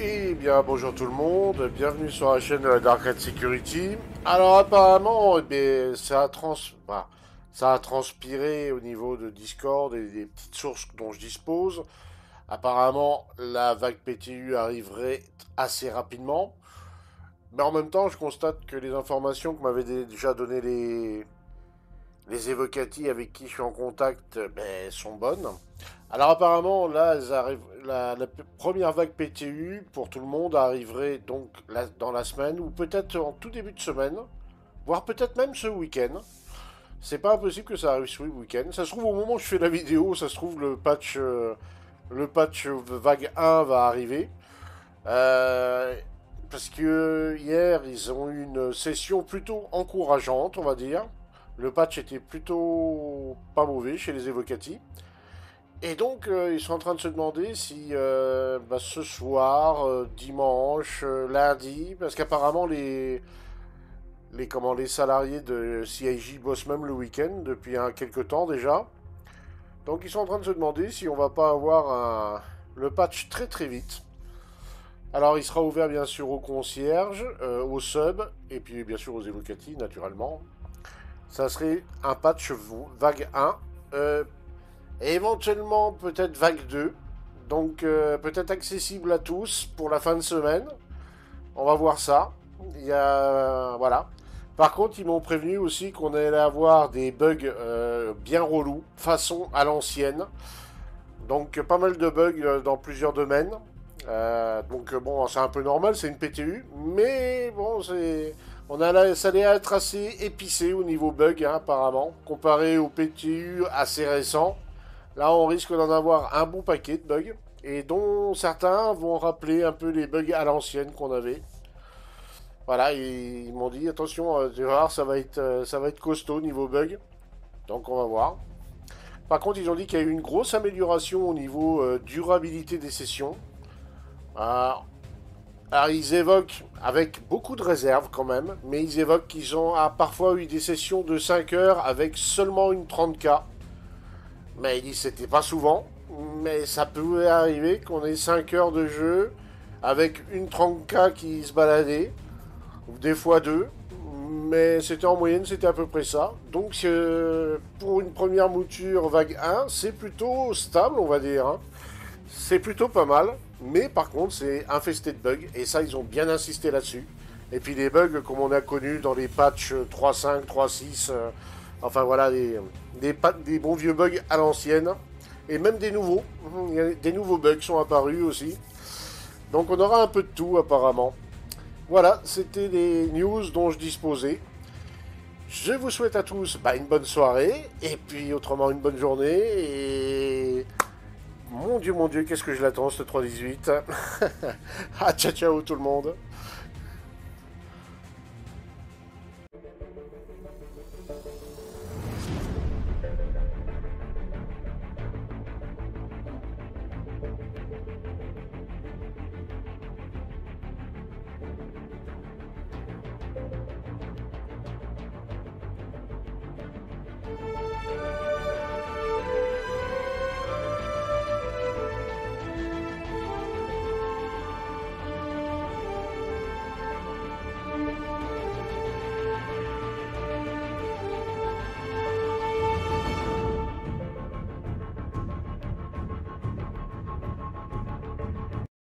Eh bien, bonjour tout le monde, bienvenue sur la chaîne de la Dark Hat Security. Alors apparemment, ça a transpiré au niveau de Discord et des petites sources dont je dispose. Apparemment, la vague PTU arriverait assez rapidement. Mais en même temps, je constate que les informations que m'avaient déjà donné les évocati avec qui je suis en contact sont bonnes. Alors apparemment, là, la première vague PTU pour tout le monde arriverait donc dans la semaine, ou peut-être en tout début de semaine, voire peut-être même ce week-end. C'est pas impossible que ça arrive ce week-end. Ça se trouve au moment où je fais la vidéo, ça se trouve le patch vague 1 va arriver. Euh, Parce que hier, ils ont eu une session plutôt encourageante, on va dire. Le patch était plutôt pas mauvais chez les évocati. Et donc, ils sont en train de se demander si ce soir, dimanche, lundi, parce qu'apparemment les salariés de CIJ bossent même le week-end depuis quelques temps déjà. Donc, ils sont en train de se demander si on va pas avoir le patch très très vite. Alors, il sera ouvert bien sûr aux concierges, aux subs, et puis bien sûr aux évocati, naturellement. Ça serait un patch vague 1. Et éventuellement peut-être vague 2. Donc peut-être accessible à tous pour la fin de semaine. On va voir ça. Il y a... Voilà. Par contre, ils m'ont prévenu aussi qu'on allait avoir des bugs bien relous, façon à l'ancienne. Donc pas mal de bugs dans plusieurs domaines. Donc bon, c'est un peu normal, c'est une PTU. Mais bon, ça allait être assez épicé au niveau bug, hein, apparemment. Comparé aux PTU assez récents. Là, on risque d'en avoir un bon paquet de bugs, et dont certains vont rappeler un peu les bugs à l'ancienne qu'on avait. Voilà, ils m'ont dit attention, tu vas voir, ça va être costaud niveau bug. Donc on va voir. Par contre, ils ont dit qu'il y a eu une grosse amélioration au niveau durabilité des sessions. Euh, alors ils évoquent, avec beaucoup de réserves quand même, mais ils évoquent qu'ils ont parfois eu des sessions de 5 heures avec seulement une 30K. Mais il dit que c'était pas souvent, mais ça pouvait arriver qu'on ait 5 heures de jeu avec une 30K qui se baladait, ou des fois deux, mais c'était en moyenne, c'était à peu près ça. Donc pour une première mouture vague 1, c'est plutôt stable, on va dire, hein. C'est plutôt pas mal, mais par contre c'est infesté de bugs, et ça ils ont bien insisté là-dessus. Et puis des bugs comme on a connu dans les patchs 3.5, 3.6, enfin voilà, des bons vieux bugs à l'ancienne. Et même des nouveaux. Des nouveaux bugs sont apparus aussi. Donc on aura un peu de tout apparemment. Voilà, c'était les news dont je disposais. Je vous souhaite à tous une bonne soirée. Et puis autrement une bonne journée. Et... mon Dieu, qu'est-ce que je l'attends ce 3-18. Ah, ciao ciao tout le monde.